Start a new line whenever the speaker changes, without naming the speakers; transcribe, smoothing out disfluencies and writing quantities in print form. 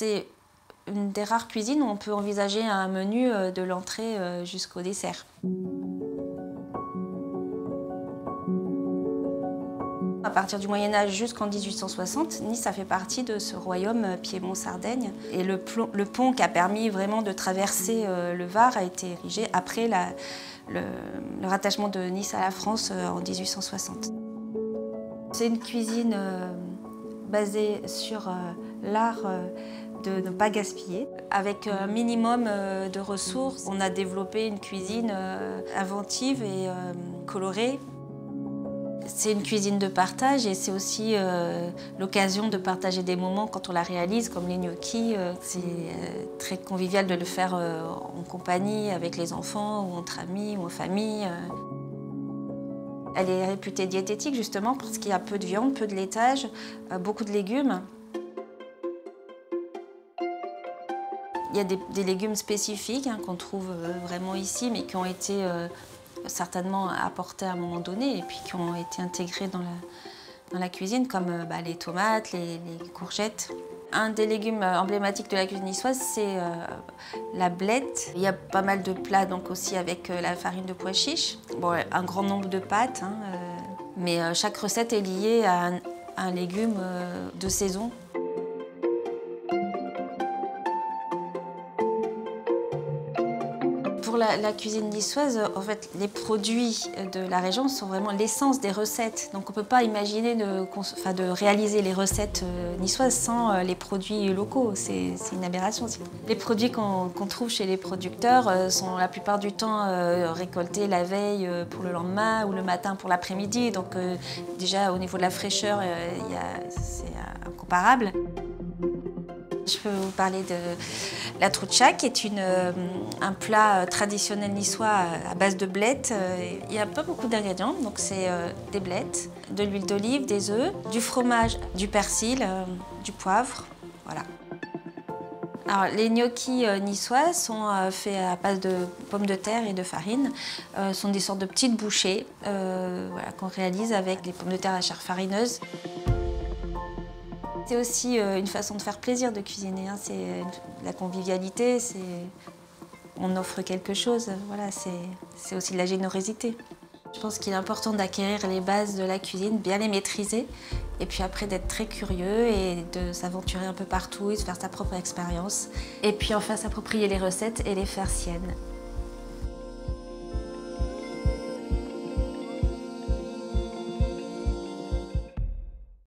c'est une des rares cuisines où on peut envisager un menu de l'entrée jusqu'au dessert. À partir du Moyen-Âge jusqu'en 1860, Nice a fait partie de ce royaume Piémont-Sardaigne. Et le pont qui a permis vraiment de traverser le Var a été érigé après le rattachement de Nice à la France en 1860. C'est une cuisine basée sur l'art de ne pas gaspiller. Avec un minimum de ressources, on a développé une cuisine inventive et colorée. C'est une cuisine de partage et c'est aussi l'occasion de partager des moments quand on la réalise, comme les gnocchis. C'est très convivial de le faire en compagnie, avec les enfants, ou entre amis, ou en famille. Elle est réputée diététique justement parce qu'il y a peu de viande, peu de laitage, beaucoup de légumes. Il y a des légumes spécifiques qu'on trouve vraiment ici, mais qui ont été certainement apportés à un moment donné et puis qui ont été intégrés dans la cuisine, comme les tomates, les courgettes. Un des légumes emblématiques de la cuisine niçoise, c'est la blette. Il y a pas mal de plats donc aussi avec la farine de pois chiche. Bon, un grand nombre de pâtes, mais chaque recette est liée à un légume de saison. Pour la cuisine niçoise, en fait, les produits de la région sont vraiment l'essence des recettes. Donc on ne peut pas imaginer de réaliser les recettes niçoises sans les produits locaux. C'est une aberration. Les produits qu'on trouve chez les producteurs sont la plupart du temps récoltés la veille pour le lendemain ou le matin pour l'après-midi. Donc déjà au niveau de la fraîcheur, c'est incomparable. Je peux vous parler de la troucha, qui est un plat traditionnel niçois à base de blettes. Il n'y a pas beaucoup d'ingrédients, donc c'est des blettes, de l'huile d'olive, des œufs, du fromage, du persil, du poivre, voilà. Alors, les gnocchis niçois sont faits à base de pommes de terre et de farine. Sont des sortes de petites bouchées qu'on réalise avec des pommes de terre à chair farineuse. C'est aussi une façon de faire plaisir de cuisiner, c'est la convivialité, on offre quelque chose, voilà, c'est aussi de la générosité. Je pense qu'il est important d'acquérir les bases de la cuisine, bien les maîtriser, et puis après d'être très curieux et de s'aventurer un peu partout et de faire sa propre expérience. Et puis enfin s'approprier les recettes et les faire siennes.